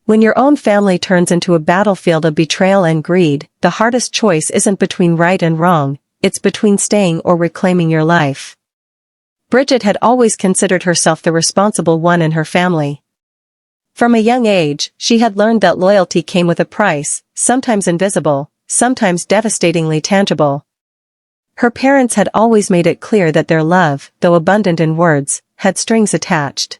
When your own family turns into a battlefield of betrayal and greed, the hardest choice isn't between right and wrong, it's between staying or reclaiming your life. Bridget had always considered herself the responsible one in her family. From a young age, she had learned that loyalty came with a price, sometimes invisible, sometimes devastatingly tangible. Her parents had always made it clear that their love, though abundant in words, had strings attached.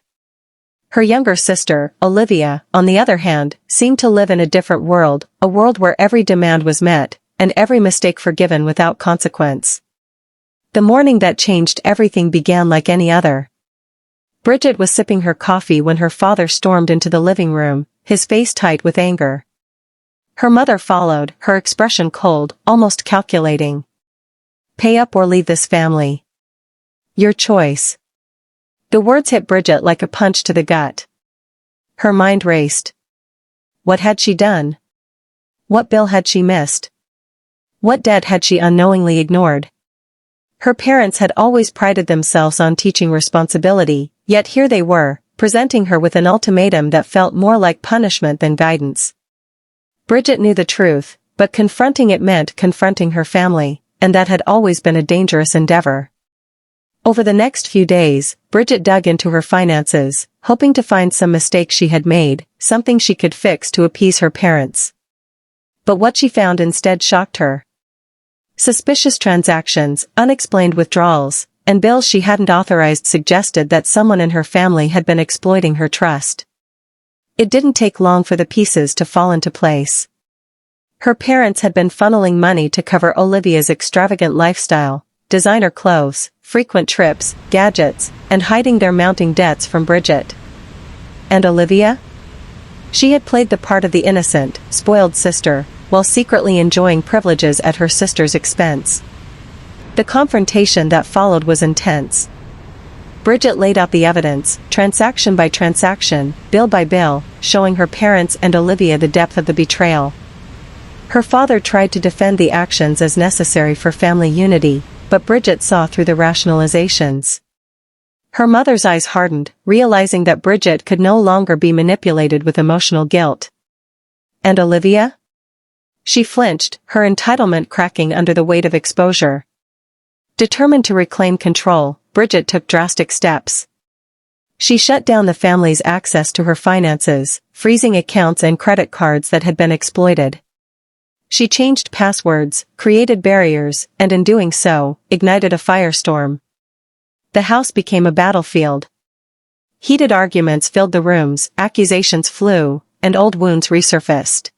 Her younger sister, Olivia, on the other hand, seemed to live in a different world, a world where every demand was met, and every mistake forgiven without consequence. The morning that changed everything began like any other. Bridget was sipping her coffee when her father stormed into the living room, his face tight with anger. Her mother followed, her expression cold, almost calculating. "Pay up or leave this family. Your choice." The words hit Bridget like a punch to the gut. Her mind raced. What had she done? What bill had she missed? What debt had she unknowingly ignored? Her parents had always prided themselves on teaching responsibility, yet here they were, presenting her with an ultimatum that felt more like punishment than guidance. Bridget knew the truth, but confronting it meant confronting her family, and that had always been a dangerous endeavor. Over the next few days, Bridget dug into her finances, hoping to find some mistake she had made, something she could fix to appease her parents. But what she found instead shocked her. Suspicious transactions, unexplained withdrawals, and bills she hadn't authorized suggested that someone in her family had been exploiting her trust. It didn't take long for the pieces to fall into place. Her parents had been funneling money to cover Olivia's extravagant lifestyle, designer clothes, frequent trips, gadgets, and hiding their mounting debts from Bridget. And Olivia? She had played the part of the innocent, spoiled sister, while secretly enjoying privileges at her sister's expense. The confrontation that followed was intense. Bridget laid out the evidence, transaction by transaction, bill by bill, showing her parents and Olivia the depth of the betrayal. Her father tried to defend the actions as necessary for family unity, but Bridget saw through the rationalizations. Her mother's eyes hardened, realizing that Bridget could no longer be manipulated with emotional guilt. And Olivia? She flinched, her entitlement cracking under the weight of exposure. Determined to reclaim control, Bridget took drastic steps. She shut down the family's access to her finances, freezing accounts and credit cards that had been exploited. She changed passwords, created barriers, and in doing so, ignited a firestorm. The house became a battlefield. Heated arguments filled the rooms, accusations flew, and old wounds resurfaced.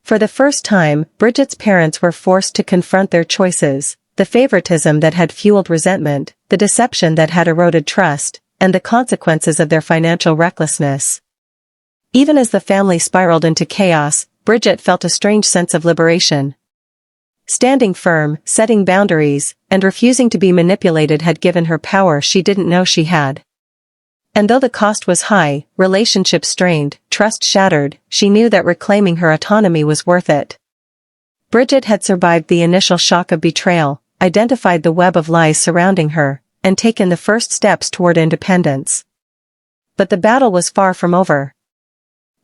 For the first time, Bridget's parents were forced to confront their choices, the favoritism that had fueled resentment, the deception that had eroded trust, and the consequences of their financial recklessness. Even as the family spiraled into chaos, Bridget felt a strange sense of liberation. Standing firm, setting boundaries, and refusing to be manipulated had given her power she didn't know she had. And though the cost was high, relationships strained, trust shattered, she knew that reclaiming her autonomy was worth it. Bridget had survived the initial shock of betrayal, identified the web of lies surrounding her, and taken the first steps toward independence. But the battle was far from over.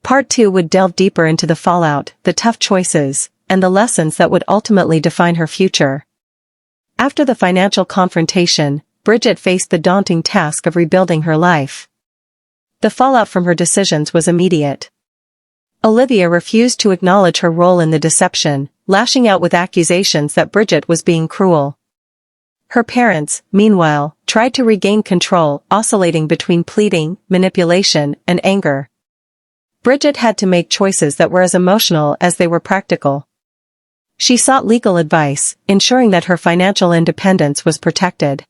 Part 2 would delve deeper into the fallout, the tough choices, and the lessons that would ultimately define her future. After the financial confrontation, Bridget faced the daunting task of rebuilding her life. The fallout from her decisions was immediate. Olivia refused to acknowledge her role in the deception, lashing out with accusations that Bridget was being cruel. Her parents, meanwhile, tried to regain control, oscillating between pleading, manipulation, and anger. Bridget had to make choices that were as emotional as they were practical. She sought legal advice, ensuring that her financial independence was protected.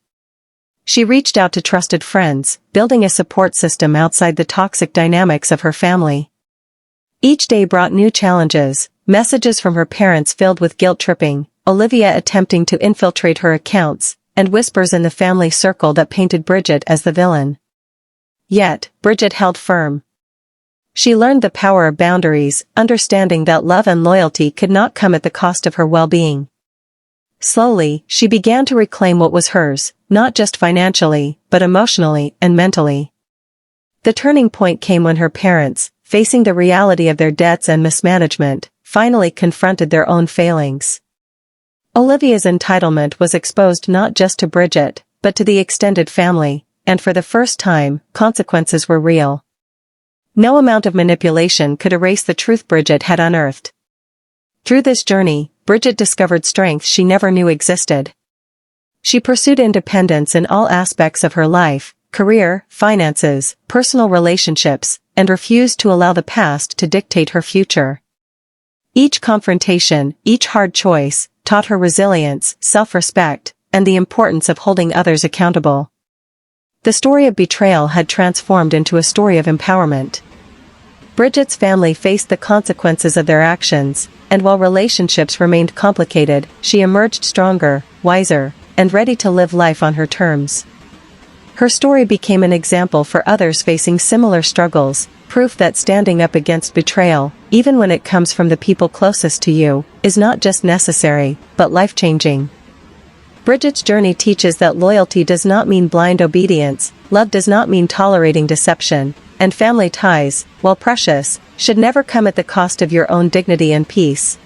She reached out to trusted friends, building a support system outside the toxic dynamics of her family. Each day brought new challenges, messages from her parents filled with guilt-tripping, Olivia attempting to infiltrate her accounts, and whispers in the family circle that painted Bridget as the villain. Yet, Bridget held firm. She learned the power of boundaries, understanding that love and loyalty could not come at the cost of her well-being. Slowly, she began to reclaim what was hers, not just financially, but emotionally and mentally. The turning point came when her parents, facing the reality of their debts and mismanagement, finally confronted their own failings. Olivia's entitlement was exposed not just to Bridget, but to the extended family, and for the first time, consequences were real. No amount of manipulation could erase the truth Bridget had unearthed. Through this journey, Bridget discovered strengths she never knew existed. She pursued independence in all aspects of her life, career, finances, personal relationships, and refused to allow the past to dictate her future. Each confrontation, each hard choice, taught her resilience, self-respect, and the importance of holding others accountable. The story of betrayal had transformed into a story of empowerment. Bridget's family faced the consequences of their actions, and while relationships remained complicated, she emerged stronger, wiser, and ready to live life on her terms. Her story became an example for others facing similar struggles, proof that standing up against betrayal, even when it comes from the people closest to you, is not just necessary, but life-changing. Bridget's journey teaches that loyalty does not mean blind obedience, love does not mean tolerating deception, and family ties, while precious, should never come at the cost of your own dignity and peace.